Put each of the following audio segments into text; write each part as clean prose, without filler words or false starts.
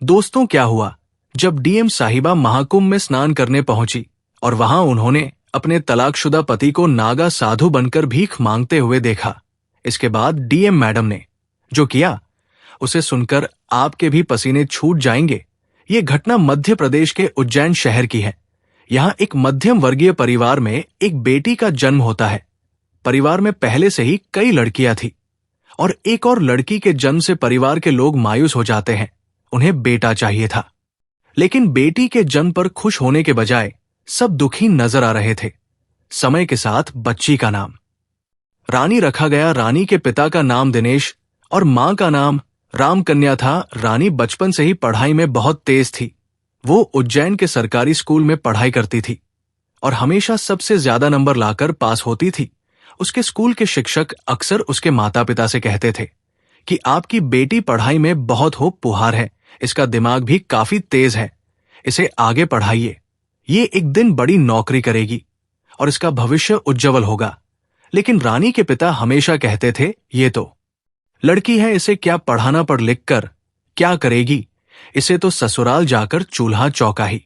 दोस्तों, क्या हुआ जब डीएम साहिबा महाकुंभ में स्नान करने पहुंची और वहां उन्होंने अपने तलाकशुदा पति को नागा साधु बनकर भीख मांगते हुए देखा। इसके बाद डीएम मैडम ने जो किया उसे सुनकर आपके भी पसीने छूट जाएंगे। ये घटना मध्य प्रदेश के उज्जैन शहर की है। यहाँ एक मध्यम वर्गीय परिवार में एक बेटी का जन्म होता है। परिवार में पहले से ही कई लड़कियां थी और एक और लड़की के जन्म से परिवार के लोग मायूस हो जाते हैं। उन्हें बेटा चाहिए था, लेकिन बेटी के जन्म पर खुश होने के बजाय सब दुखी नजर आ रहे थे। समय के साथ बच्ची का नाम रानी रखा गया। रानी के पिता का नाम दिनेश और मां का नाम रामकन्या था। रानी बचपन से ही पढ़ाई में बहुत तेज थी। वो उज्जैन के सरकारी स्कूल में पढ़ाई करती थी और हमेशा सबसे ज्यादा नंबर लाकर पास होती थी। उसके स्कूल के शिक्षक अक्सर उसके माता पिता से कहते थे कि आपकी बेटी पढ़ाई में बहुत होनहार है, इसका दिमाग भी काफी तेज है, इसे आगे पढ़ाइए, ये एक दिन बड़ी नौकरी करेगी और इसका भविष्य उज्जवल होगा। लेकिन रानी के पिता हमेशा कहते थे, ये तो लड़की है, इसे क्या पढ़ाना, पढ़ लिख कर क्या करेगी, इसे तो ससुराल जाकर चूल्हा चौका ही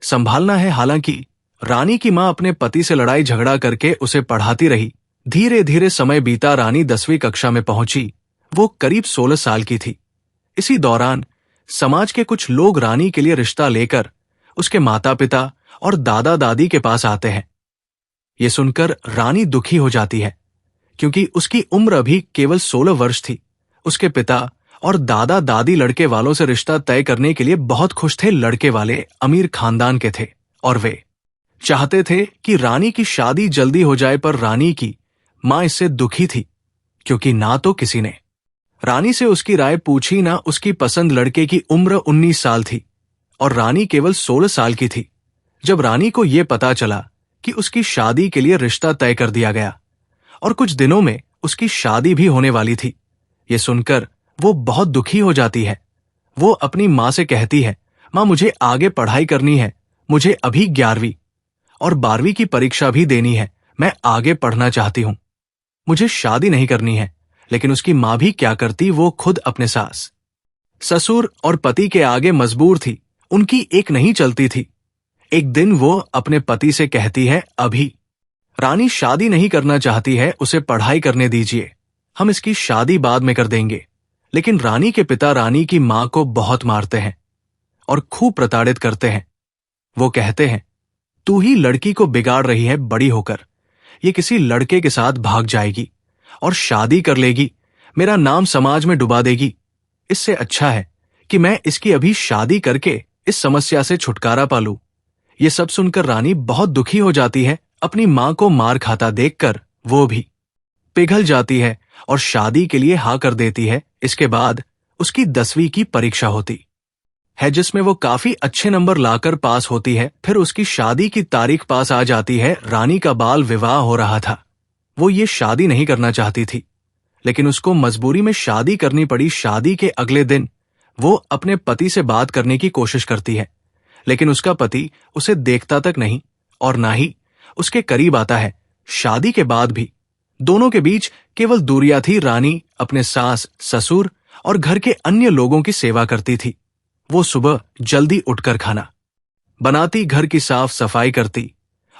संभालना है। हालांकि रानी की मां अपने पति से लड़ाई झगड़ा करके उसे पढ़ाती रही। धीरे धीरे समय बीता। रानी 10वीं कक्षा में पहुंची। वो करीब 16 साल की थी। इसी दौरान समाज के कुछ लोग रानी के लिए रिश्ता लेकर उसके माता पिता और दादा दादी के पास आते हैं। ये सुनकर रानी दुखी हो जाती है, क्योंकि उसकी उम्र अभी केवल 16 वर्ष थी। उसके पिता और दादा दादी लड़के वालों से रिश्ता तय करने के लिए बहुत खुश थे। लड़के वाले अमीर खानदान के थे और वे चाहते थे कि रानी की शादी जल्दी हो जाए, पर रानी की मां इससे दुखी थी, क्योंकि ना तो किसी ने रानी से उसकी राय पूछी, ना उसकी पसंद। लड़के की उम्र 19 साल थी और रानी केवल 16 साल की थी। जब रानी को यह पता चला कि उसकी शादी के लिए रिश्ता तय कर दिया गया और कुछ दिनों में उसकी शादी भी होने वाली थी, ये सुनकर वो बहुत दुखी हो जाती है। वो अपनी मां से कहती है, मां, मुझे आगे पढ़ाई करनी है, मुझे अभी 11वीं और 12वीं की परीक्षा भी देनी है, मैं आगे पढ़ना चाहती हूं, मुझे शादी नहीं करनी है। लेकिन उसकी मां भी क्या करती, वो खुद अपने सास ससुर और पति के आगे मजबूर थी। उनकी एक नहीं चलती थी। एक दिन वो अपने पति से कहती है, अभी रानी शादी नहीं करना चाहती है, उसे पढ़ाई करने दीजिए, हम इसकी शादी बाद में कर देंगे। लेकिन रानी के पिता रानी की मां को बहुत मारते हैं और खूब प्रताड़ित करते हैं। वो कहते हैं, तू ही लड़की को बिगाड़ रही है, बड़ी होकर ये किसी लड़के के साथ भाग जाएगी और शादी कर लेगी, मेरा नाम समाज में डुबा देगी। इससे अच्छा है कि मैं इसकी अभी शादी करके इस समस्या से छुटकारा पा लूं। ये सब सुनकर रानी बहुत दुखी हो जाती है। अपनी मां को मार खाता देखकर वो भी पिघल जाती है और शादी के लिए हाँ कर देती है। इसके बाद उसकी 10वीं की परीक्षा होती है, जिसमें वो काफी अच्छे नंबर लाकर पास होती है। फिर उसकी शादी की तारीख पास आ जाती है। रानी का बाल विवाह हो रहा था। वो ये शादी नहीं करना चाहती थी, लेकिन उसको मजबूरी में शादी करनी पड़ी। शादी के अगले दिन वो अपने पति से बात करने की कोशिश करती है, लेकिन उसका पति उसे देखता तक नहीं और ना ही उसके करीब आता है। शादी के बाद भी दोनों के बीच केवल दूरियां थी। रानी अपने सास ससुर और घर के अन्य लोगों की सेवा करती थी। वो सुबह जल्दी उठकर खाना बनाती, घर की साफ सफाई करती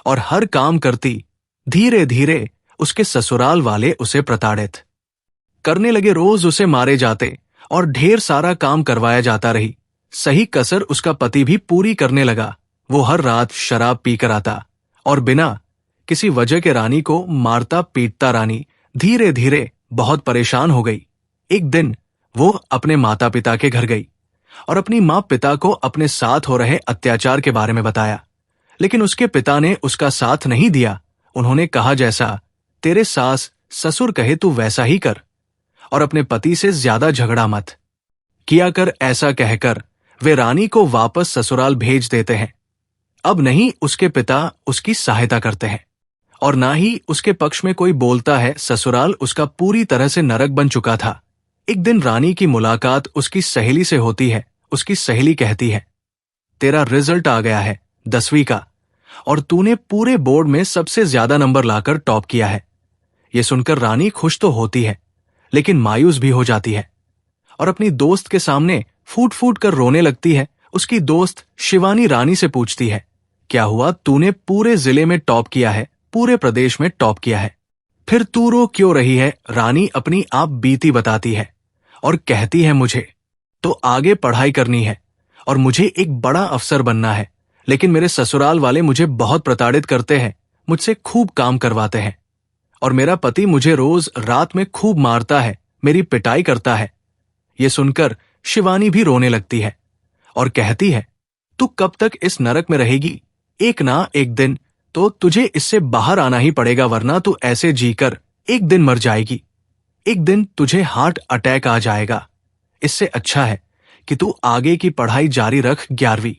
और हर काम करती। धीरे धीरे उसके ससुराल वाले उसे प्रताड़ित करने लगे। रोज उसे मारे जाते और ढेर सारा काम करवाया जाता रही। सही कसर उसका पति भी पूरी करने लगा। वो हर रात शराब पीकर आता और बिना किसी वजह के रानी को मारता पीटता। रानी धीरे धीरे बहुत परेशान हो गई। एक दिन वो अपने माता पिता के घर गई और अपनी मां पिता को अपने साथ हो रहे अत्याचार के बारे में बताया, लेकिन उसके पिता ने उसका साथ नहीं दिया। उन्होंने कहा, जैसा तेरे सास ससुर कहे तू वैसा ही कर और अपने पति से ज्यादा झगड़ा मत किया कर। ऐसा कहकर वे रानी को वापस ससुराल भेज देते हैं। अब नहीं उसके पिता उसकी सहायता करते हैं और ना ही उसके पक्ष में कोई बोलता है। ससुराल उसका पूरी तरह से नरक बन चुका था। एक दिन रानी की मुलाकात उसकी सहेली से होती है। उसकी सहेली कहती है, तेरा रिजल्ट आ गया है 10वीं का और तूने पूरे बोर्ड में सबसे ज्यादा नंबर लाकर टॉप किया है। ये सुनकर रानी खुश तो होती है, लेकिन मायूस भी हो जाती है और अपनी दोस्त के सामने फूट फूट कर रोने लगती है। उसकी दोस्त शिवानी रानी से पूछती है, क्या हुआ, तूने पूरे जिले में टॉप किया है, पूरे प्रदेश में टॉप किया है, फिर तू रो क्यों रही है? रानी अपनी आप बीती बताती है और कहती है, मुझे तो आगे पढ़ाई करनी है और मुझे एक बड़ा अफसर बनना है, लेकिन मेरे ससुराल वाले मुझे बहुत प्रताड़ित करते हैं, मुझसे खूब काम करवाते हैं और मेरा पति मुझे रोज रात में खूब मारता है, मेरी पिटाई करता है। ये सुनकर शिवानी भी रोने लगती है और कहती है, तू कब तक इस नरक में रहेगी? एक ना एक दिन तो तुझे इससे बाहर आना ही पड़ेगा, वरना तू ऐसे जीकर एक दिन मर जाएगी। एक दिन तुझे हार्ट अटैक आ जाएगा। इससे अच्छा है कि तू आगे की पढ़ाई जारी रख, 11वीं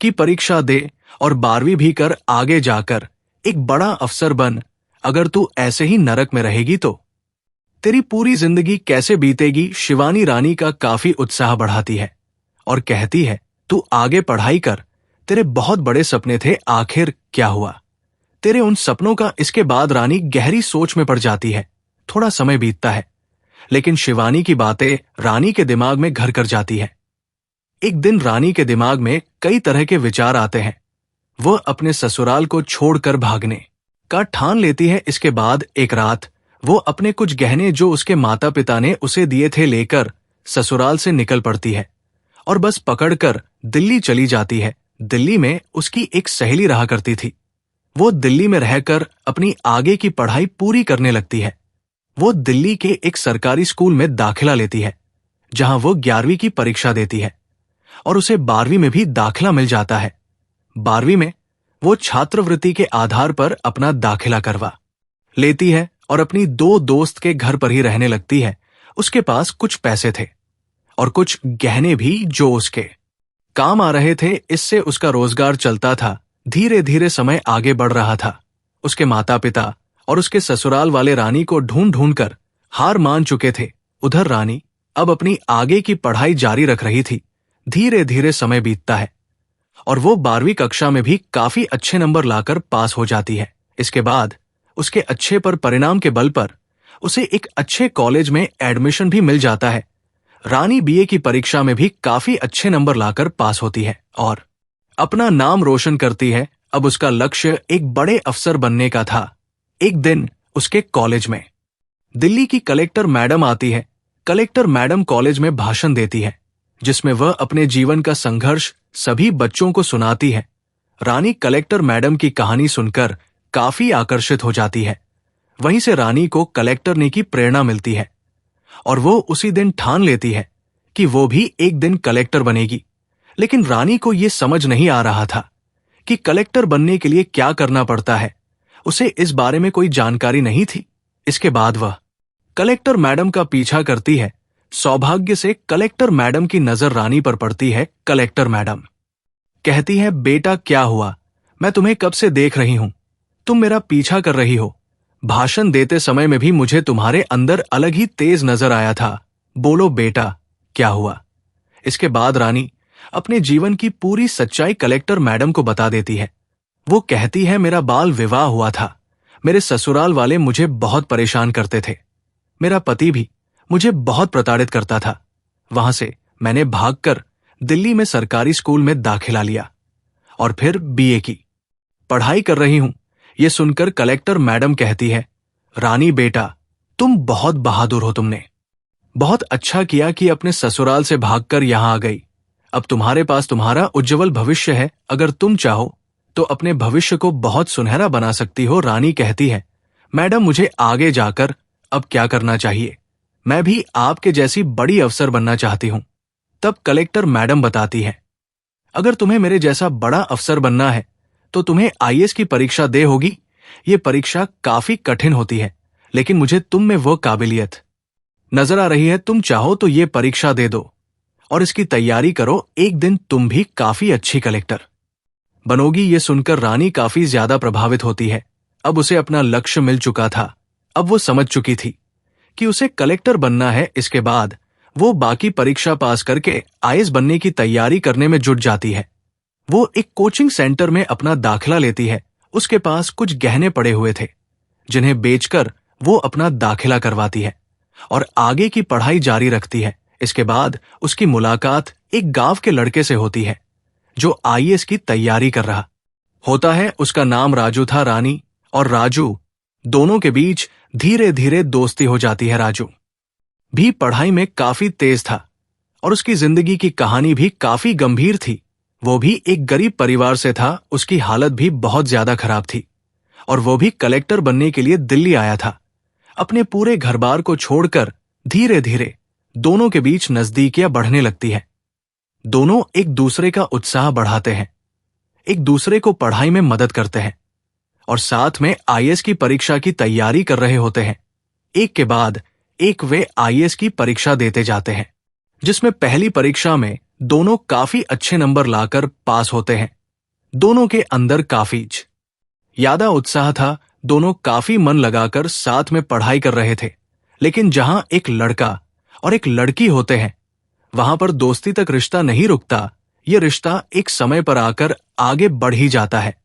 की परीक्षा दे और 12वीं भी कर, आगे जाकर एक बड़ा अफसर बन। अगर तू ऐसे ही नरक में रहेगी तो तेरी पूरी जिंदगी कैसे बीतेगी? शिवानी रानी का काफी उत्साह बढ़ाती है और कहती है, तू आगे पढ़ाई कर, तेरे बहुत बड़े सपने थे, आखिर क्या हुआ तेरे उन सपनों का? इसके बाद रानी गहरी सोच में पड़ जाती है। थोड़ा समय बीतता है, लेकिन शिवानी की बातें रानी के दिमाग में घर कर जाती है। एक दिन रानी के दिमाग में कई तरह के विचार आते हैं। वह अपने ससुराल को छोड़कर भागने का ठान लेती है। इसके बाद एक रात वो अपने कुछ गहने जो उसके माता पिता ने उसे दिए थे लेकर ससुराल से निकल पड़ती है और बस पकड़कर दिल्ली चली जाती है। दिल्ली में उसकी एक सहेली रहा करती थी। वो दिल्ली में रहकर अपनी आगे की पढ़ाई पूरी करने लगती है। वो दिल्ली के एक सरकारी स्कूल में दाखिला लेती है, जहां वो 11वीं की परीक्षा देती है और उसे 12वीं में भी दाखिला मिल जाता है। 12वीं में वो छात्रवृत्ति के आधार पर अपना दाखिला करवा लेती है और अपनी 2 दोस्त के घर पर ही रहने लगती है। उसके पास कुछ पैसे थे और कुछ गहने भी जो उसके काम आ रहे थे। इससे उसका रोजगार चलता था। धीरे धीरे समय आगे बढ़ रहा था। उसके माता पिता और उसके ससुराल वाले रानी को ढूंढ ढूंढ कर हार मान चुके थे। उधर रानी अब अपनी आगे की पढ़ाई जारी रख रही थी। धीरे धीरे समय बीतता है और वो 12वीं कक्षा में भी काफी अच्छे नंबर लाकर पास हो जाती है। इसके बाद उसके अच्छे परिणाम के बल पर उसे एक अच्छे कॉलेज में एडमिशन भी मिल जाता है। रानी बीए की परीक्षा में भी काफी अच्छे नंबर लाकर पास होती है और अपना नाम रोशन करती है। अब उसका लक्ष्य एक बड़े अफसर बनने का था। एक दिन उसके कॉलेज में दिल्ली की कलेक्टर मैडम आती है। कलेक्टर मैडम कॉलेज में भाषण देती है, जिसमें वह अपने जीवन का संघर्ष सभी बच्चों को सुनाती है। रानी कलेक्टर मैडम की कहानी सुनकर काफी आकर्षित हो जाती है। वहीं से रानी को कलेक्टर ने की प्रेरणा मिलती है और वो उसी दिन ठान लेती है कि वो भी एक दिन कलेक्टर बनेगी। लेकिन रानी को ये समझ नहीं आ रहा था कि कलेक्टर बनने के लिए क्या करना पड़ता है। उसे इस बारे में कोई जानकारी नहीं थी। इसके बाद वह कलेक्टर मैडम का पीछा करती है। सौभाग्य से कलेक्टर मैडम की नजर रानी पर पड़ती है। कलेक्टर मैडम कहती है, बेटा क्या हुआ? मैं तुम्हें कब से देख रही हूं, तुम मेरा पीछा कर रही हो। भाषण देते समय में भी मुझे तुम्हारे अंदर अलग ही तेज नजर आया था। बोलो बेटा क्या हुआ? इसके बाद रानी अपने जीवन की पूरी सच्चाई कलेक्टर मैडम को बता देती है। वो कहती है, मेरा बाल विवाह हुआ था। मेरे ससुराल वाले मुझे बहुत परेशान करते थे। मेरा पति भी मुझे बहुत प्रताड़ित करता था। वहां से मैंने भागकर दिल्ली में सरकारी स्कूल में दाखिला लिया और फिर बीए की पढ़ाई कर रही हूं। यह सुनकर कलेक्टर मैडम कहती है, रानी बेटा तुम बहुत बहादुर हो। तुमने बहुत अच्छा किया कि अपने ससुराल से भागकर यहां आ गई। अब तुम्हारे पास तुम्हारा उज्जवल भविष्य है। अगर तुम चाहो तो अपने भविष्य को बहुत सुनहरा बना सकती हो। रानी कहती है, मैडम मुझे आगे जाकर अब क्या करना चाहिए? मैं भी आपके जैसी बड़ी अफसर बनना चाहती हूं। तब कलेक्टर मैडम बताती है, अगर तुम्हें मेरे जैसा बड़ा अफसर बनना है तो तुम्हें आईएएस की परीक्षा दे होगी। ये परीक्षा काफी कठिन होती है, लेकिन मुझे तुम में वो काबिलियत नजर आ रही है। तुम चाहो तो ये परीक्षा दे दो और इसकी तैयारी करो। एक दिन तुम भी काफी अच्छी कलेक्टर बनोगी। ये सुनकर रानी काफी ज्यादा प्रभावित होती है। अब उसे अपना लक्ष्य मिल चुका था। अब वो समझ चुकी थी कि उसे कलेक्टर बनना है। इसके बाद वो बाकी परीक्षा पास करके आईएएस बनने की तैयारी करने में जुट जाती है। वो एक कोचिंग सेंटर में अपना दाखिला लेती है। उसके पास कुछ गहने पड़े हुए थे, जिन्हें बेचकर वो अपना दाखिला करवाती है और आगे की पढ़ाई जारी रखती है। इसके बाद उसकी मुलाकात एक गांव के लड़के से होती है जो आईएएस की तैयारी कर रहा होता है। उसका नाम राजू था। रानी और राजू दोनों के बीच धीरे धीरे दोस्ती हो जाती है। राजू भी पढ़ाई में काफी तेज था और उसकी जिंदगी की कहानी भी काफी गंभीर थी। वो भी एक गरीब परिवार से था, उसकी हालत भी बहुत ज्यादा खराब थी और वो भी कलेक्टर बनने के लिए दिल्ली आया था। अपने पूरे घर बार को छोड़कर धीरे धीरे दोनों के बीच नजदीकियां बढ़ने लगती है। दोनों एक दूसरे का उत्साह बढ़ाते हैं, एक दूसरे को पढ़ाई में मदद करते हैं और साथ में आईएएस की परीक्षा की तैयारी कर रहे होते हैं। एक के बाद एक वे आईएएस की परीक्षा देते जाते हैं, जिसमें पहली परीक्षा में दोनों काफी अच्छे नंबर लाकर पास होते हैं। दोनों के अंदर काफी ज्यादा उत्साह था। दोनों काफी मन लगाकर साथ में पढ़ाई कर रहे थे। लेकिन जहां एक लड़का और एक लड़की होते हैं, वहां पर दोस्ती तक रिश्ता नहीं रुकता। ये रिश्ता एक समय पर आकर आगे बढ़ ही जाता है।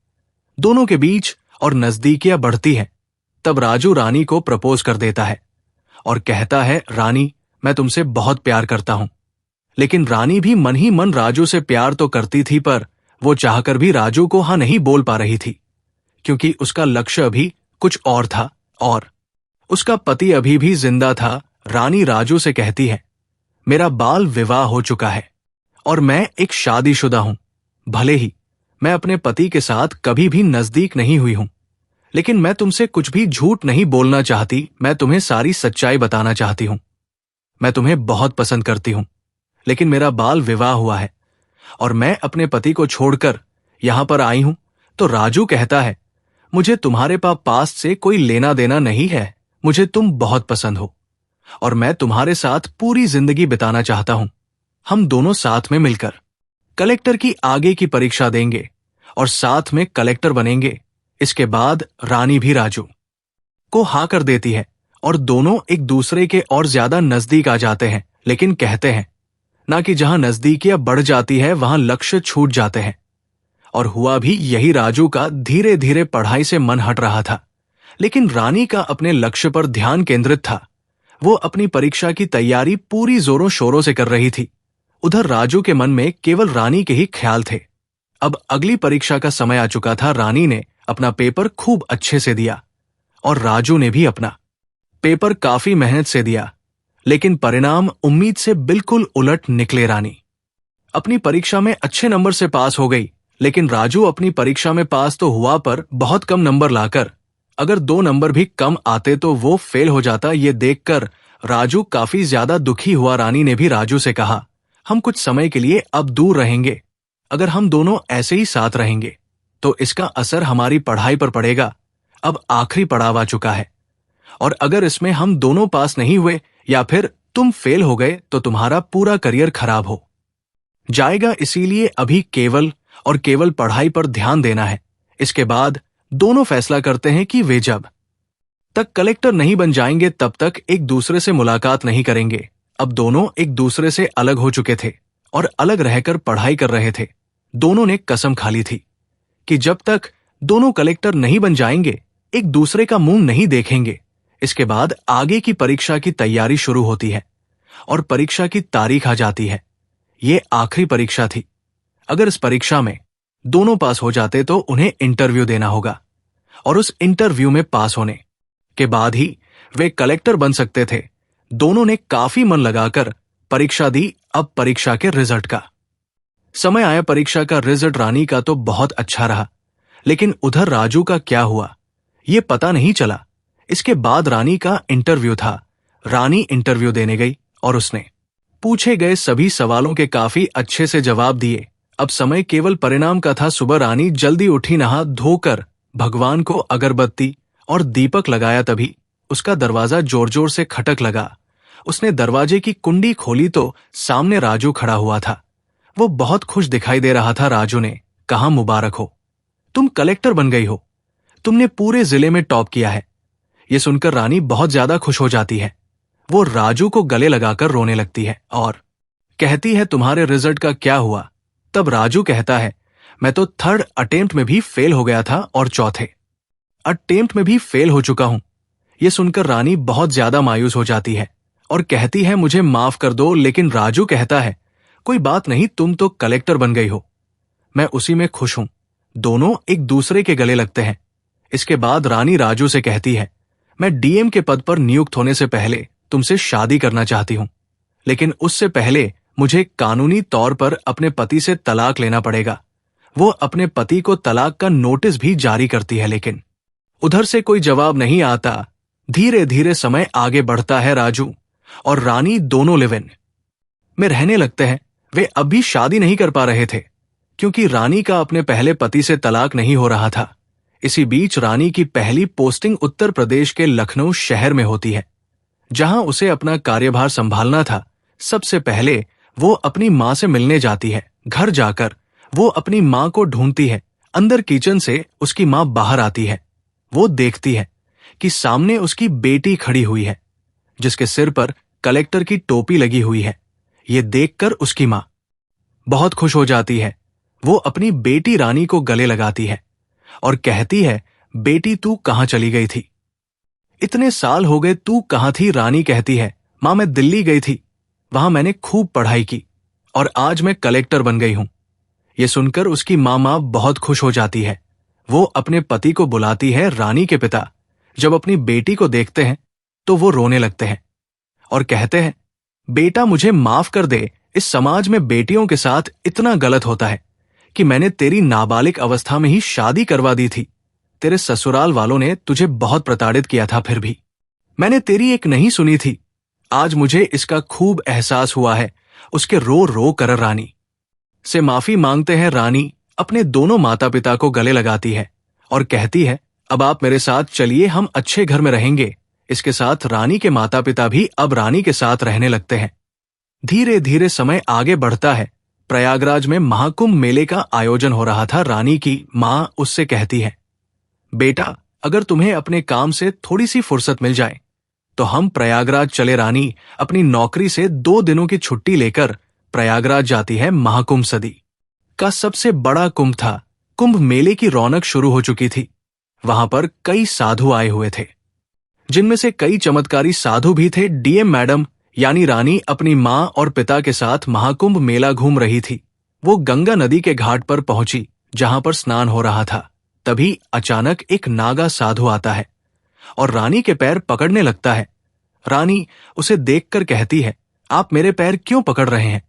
दोनों के बीच और नजदीकियां बढ़ती हैं। तब राजू रानी को प्रपोज कर देता है और कहता है, रानी, मैं तुमसे बहुत प्यार करता हूं। लेकिन रानी भी मन ही मन राजू से प्यार तो करती थी, पर वो चाहकर भी राजू को हाँ नहीं बोल पा रही थी, क्योंकि उसका लक्ष्य अभी कुछ और था और उसका पति अभी भी जिंदा था। रानी राजू से कहती है, मेरा बाल विवाह हो चुका है और मैं एक शादीशुदा हूं। भले ही मैं अपने पति के साथ कभी भी नजदीक नहीं हुई हूं, लेकिन मैं तुमसे कुछ भी झूठ नहीं बोलना चाहती। मैं तुम्हें सारी सच्चाई बताना चाहती हूं। मैं तुम्हें बहुत पसंद करती हूं, लेकिन मेरा बाल विवाह हुआ है और मैं अपने पति को छोड़कर यहां पर आई हूं। तो राजू कहता है, मुझे तुम्हारे पास से कोई लेना देना नहीं है। मुझे तुम बहुत पसंद हो और मैं तुम्हारे साथ पूरी जिंदगी बिताना चाहता हूं। हम दोनों साथ में मिलकर कलेक्टर की आगे की परीक्षा देंगे और साथ में कलेक्टर बनेंगे। इसके बाद रानी भी राजू को हाँ कर देती है और दोनों एक दूसरे के और ज्यादा नजदीक आ जाते हैं। लेकिन कहते हैं ना कि जहां नजदीकियां बढ़ जाती है वहां लक्ष्य छूट जाते हैं। और हुआ भी यही। राजू का धीरे धीरे पढ़ाई से मन हट रहा था, लेकिन रानी का अपने लक्ष्य पर ध्यान केंद्रित था। वो अपनी परीक्षा की तैयारी पूरी जोरों शोरों से कर रही थी। उधर राजू के मन में केवल रानी के ही ख्याल थे। अब अगली परीक्षा का समय आ चुका था। रानी ने अपना पेपर खूब अच्छे से दिया और राजू ने भी अपना पेपर काफी मेहनत से दिया, लेकिन परिणाम उम्मीद से बिल्कुल उलट निकले। रानी अपनी परीक्षा में अच्छे नंबर से पास हो गई, लेकिन राजू अपनी परीक्षा में पास तो हुआ, पर बहुत कम नंबर लाकर, अगर 2 नंबर भी कम आते तो वो फेल हो जाता। ये देखकर राजू काफी ज्यादा दुखी हुआ। रानी ने भी राजू से कहा, हम कुछ समय के लिए अब दूर रहेंगे। अगर हम दोनों ऐसे ही साथ रहेंगे तो इसका असर हमारी पढ़ाई पर पड़ेगा। अब आखिरी पड़ाव आ चुका है और अगर इसमें हम दोनों पास नहीं हुए या फिर तुम फेल हो गए तो तुम्हारा पूरा करियर खराब हो जाएगा। इसीलिए अभी केवल और केवल पढ़ाई पर ध्यान देना है। इसके बाद दोनों फैसला करते हैं कि वे जब तक कलेक्टर नहीं बन जाएंगे तब तक एक दूसरे से मुलाकात नहीं करेंगे। अब दोनों एक दूसरे से अलग हो चुके थे और अलग रहकर पढ़ाई कर रहे थे। दोनों ने कसम खा ली थी कि जब तक दोनों कलेक्टर नहीं बन जाएंगे एक दूसरे का मुंह नहीं देखेंगे। इसके बाद आगे की परीक्षा की तैयारी शुरू होती है और परीक्षा की तारीख आ जाती है। ये आखिरी परीक्षा थी। अगर इस परीक्षा में दोनों पास हो जाते तो उन्हें इंटरव्यू देना होगा और उस इंटरव्यू में पास होने के बाद ही वे कलेक्टर बन सकते थे। दोनों ने काफी मन लगाकर परीक्षा दी। अब परीक्षा के रिजल्ट का समय आया। परीक्षा का रिजल्ट रानी का तो बहुत अच्छा रहा, लेकिन उधर राजू का क्या हुआ ये पता नहीं चला। इसके बाद रानी का इंटरव्यू था। रानी इंटरव्यू देने गई और उसने पूछे गए सभी सवालों के काफी अच्छे से जवाब दिए। अब समय केवल परिणाम का था। सुबह रानी जल्दी उठी, नहा धोकर भगवान को अगरबत्ती और दीपक लगाया। तभी उसका दरवाजा जोर जोर से खटक लगा। उसने दरवाजे की कुंडी खोली तो सामने राजू खड़ा हुआ था। वो बहुत खुश दिखाई दे रहा था। राजू ने कहा, मुबारक हो, तुम कलेक्टर बन गई हो। तुमने पूरे जिले में टॉप किया है। ये सुनकर रानी बहुत ज्यादा खुश हो जाती है। वो राजू को गले लगाकर रोने लगती है और कहती है, तुम्हारे रिजल्ट का क्या हुआ? तब राजू कहता है, मैं तो 3rd अटेम्प्ट में भी फेल हो गया था और 4थे अटेम्प्ट में भी फेल हो चुका हूं। यह सुनकर रानी बहुत ज्यादा मायूस हो जाती है और कहती है मुझे माफ कर दो, लेकिन राजू कहता है कोई बात नहीं, तुम तो कलेक्टर बन गई हो। मैं उसी में खुश हूं। दोनों एक दूसरे के गले लगते हैं। इसके बाद रानी राजू से कहती है मैं डीएम के पद पर नियुक्त होने से पहले तुमसे शादी करना चाहती हूं, लेकिन उससे पहले मुझे कानूनी तौर पर अपने पति से तलाक लेना पड़ेगा। वो अपने पति को तलाक का नोटिस भी जारी करती है, लेकिन उधर से कोई जवाब नहीं आता। धीरे धीरे समय आगे बढ़ता है। राजू और रानी दोनों लिव इन में रहने लगते हैं। वे अभी शादी नहीं कर पा रहे थे क्योंकि रानी का अपने पहले पति से तलाक नहीं हो रहा था। इसी बीच रानी की पहली पोस्टिंग उत्तर प्रदेश के लखनऊ शहर में होती है, जहां उसे अपना कार्यभार संभालना था। सबसे पहले वो अपनी मां से मिलने जाती है। घर जाकर वो अपनी मां को ढूंढती है। अंदर किचन से उसकी मां बाहर आती है। वो देखती है कि सामने उसकी बेटी खड़ी हुई है, जिसके सिर पर कलेक्टर की टोपी लगी हुई है। ये देखकर उसकी मां बहुत खुश हो जाती है। वो अपनी बेटी रानी को गले लगाती है और कहती है बेटी तू कहां चली गई थी? इतने साल हो गए, तू कहां थी? रानी कहती है मां मैं दिल्ली गई थी, वहां मैंने खूब पढ़ाई की और आज मैं कलेक्टर बन गई हूं। ये सुनकर उसकी मां बहुत खुश हो जाती है। वो अपने पति को बुलाती है। रानी के पिता जब अपनी बेटी को देखते हैं तो वो रोने लगते हैं और कहते हैं बेटा मुझे माफ कर दे, इस समाज में बेटियों के साथ इतना गलत होता है कि मैंने तेरी नाबालिग अवस्था में ही शादी करवा दी थी। तेरे ससुराल वालों ने तुझे बहुत प्रताड़ित किया था, फिर भी मैंने तेरी एक नहीं सुनी थी। आज मुझे इसका खूब एहसास हुआ है। उसके रो रो कर रानी से माफी मांगते हैं। रानी अपने दोनों माता पिता को गले लगाती है और कहती है अब आप मेरे साथ चलिए, हम अच्छे घर में रहेंगे। इसके साथ रानी के माता पिता भी अब रानी के साथ रहने लगते हैं। धीरे धीरे समय आगे बढ़ता है। प्रयागराज में महाकुंभ मेले का आयोजन हो रहा था। रानी की मां उससे कहती है बेटा अगर तुम्हें अपने काम से थोड़ी सी फुर्सत मिल जाए तो हम प्रयागराज चले। रानी अपनी नौकरी से 2 दिनों की छुट्टी लेकर प्रयागराज जाती है। महाकुंभ सदी का सबसे बड़ा कुंभ था। कुंभ मेले की रौनक शुरू हो चुकी थी। वहां पर कई साधु आए हुए थे, जिनमें से कई चमत्कारी साधु भी थे। डीएम मैडम यानी रानी अपनी मां और पिता के साथ महाकुंभ मेला घूम रही थी। वो गंगा नदी के घाट पर पहुंची, जहां पर स्नान हो रहा था। तभी अचानक एक नागा साधु आता है और रानी के पैर पकड़ने लगता है। रानी उसे देखकर कहती है आप मेरे पैर क्यों पकड़ रहे हैं?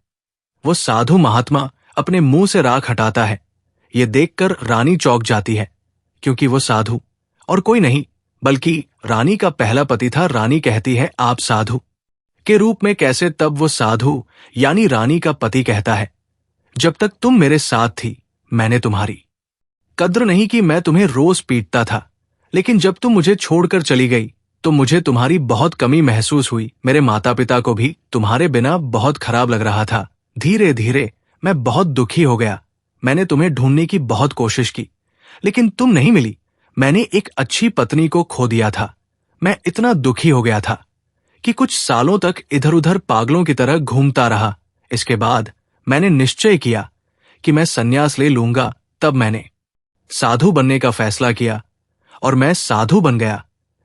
वो साधु महात्मा अपने मुंह से राख हटाता है। ये देखकर रानी चौंक जाती है, क्योंकि वो साधु और कोई नहीं बल्कि रानी का पहला पति था। रानी कहती है आप साधु के रूप में कैसे? तब वो साधु यानी रानी का पति कहता है जब तक तुम मेरे साथ थी मैंने तुम्हारी कद्र नहीं की। मैं तुम्हें रोज पीटता था, लेकिन जब तुम मुझे छोड़कर चली गई तो मुझे तुम्हारी बहुत कमी महसूस हुई। मेरे माता पिता को भी तुम्हारे बिना बहुत खराब लग रहा था। धीरे धीरे मैं बहुत दुखी हो गया। मैंने तुम्हें ढूंढने की बहुत कोशिश की, लेकिन तुम नहीं मिली। मैंने एक अच्छी पत्नी को खो दिया था। मैं इतना दुखी हो गया था कि कुछ सालों तक इधर उधर पागलों की तरह घूमता रहा। इसके बाद मैंने निश्चय किया कि मैं संन्यास ले लूंगा। तब मैंने साधु बनने का फैसला किया और मैं साधु बन गया।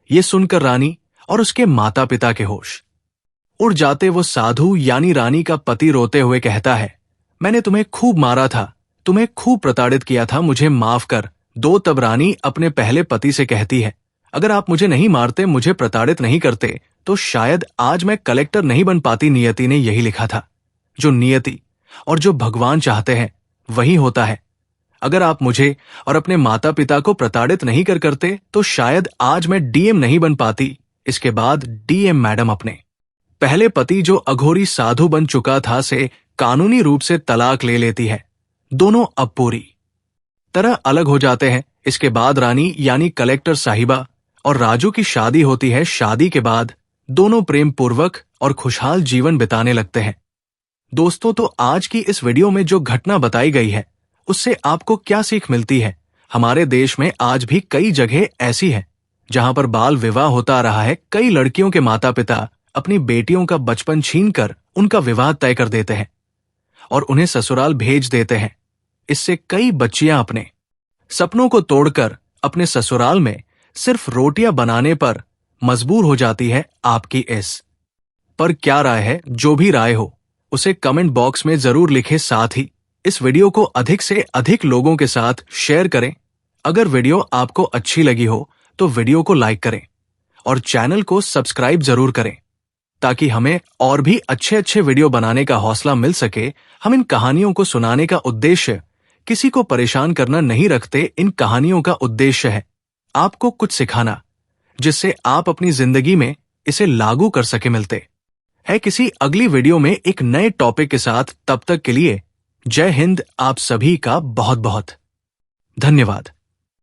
ये सुनकर रानी और उसके माता पिता के होश उड़ जाते। वो साधु यानी रानी का पति रोते हुए कहता है मैंने तुम्हें खूब मारा था, तुम्हें खूब प्रताड़ित किया था, मुझे माफ कर दो। तब रानी अपने पहले पति से कहती है अगर आप मुझे नहीं मारते, मुझे प्रताड़ित नहीं करते, तो शायद आज मैं कलेक्टर नहीं बन पाती। नियति ने यही लिखा था। जो नियति और जो भगवान चाहते हैं वही होता है। अगर आप मुझे और अपने माता पिता को प्रताड़ित नहीं करते तो शायद आज मैं डीएम नहीं बन पाती। इसके बाद डीएम मैडम अपने पहले पति जो अघोरी साधु बन चुका था से कानूनी रूप से तलाक ले लेती है। दोनों अब पूरी तरह अलग हो जाते हैं। इसके बाद रानी यानी कलेक्टर साहिबा और राजू की शादी होती है। शादी के बाद दोनों प्रेम पूर्वक और खुशहाल जीवन बिताने लगते हैं। दोस्तों, तो आज की इस वीडियो में जो घटना बताई गई है उससे आपको क्या सीख मिलती है? हमारे देश में आज भी कई जगह ऐसी है जहां पर बाल विवाह होता रहा है। कई लड़कियों के माता पिता अपनी बेटियों का बचपन छीनकर उनका विवाह तय कर देते हैं और उन्हें ससुराल भेज देते हैं। इससे कई बच्चियां अपने सपनों को तोड़कर अपने ससुराल में सिर्फ रोटियां बनाने पर मजबूर हो जाती है। आपकी इस पर क्या राय है, जो भी राय हो उसे कमेंट बॉक्स में जरूर लिखें। साथ ही इस वीडियो को अधिक से अधिक लोगों के साथ शेयर करें। अगर वीडियो आपको अच्छी लगी हो तो वीडियो को लाइक करें और चैनल को सब्सक्राइब जरूर करें, ताकि हमें और भी अच्छे अच्छे वीडियो बनाने का हौसला मिल सके। हम इन कहानियों को सुनाने का उद्देश्य किसी को परेशान करना नहीं रखते। इन कहानियों का उद्देश्य है आपको कुछ सिखाना, जिससे आप अपनी जिंदगी में इसे लागू कर सके। मिलते हैं किसी अगली वीडियो में एक नए टॉपिक के साथ। तब तक के लिए जय हिंद। आप सभी का बहुत बहुत धन्यवाद।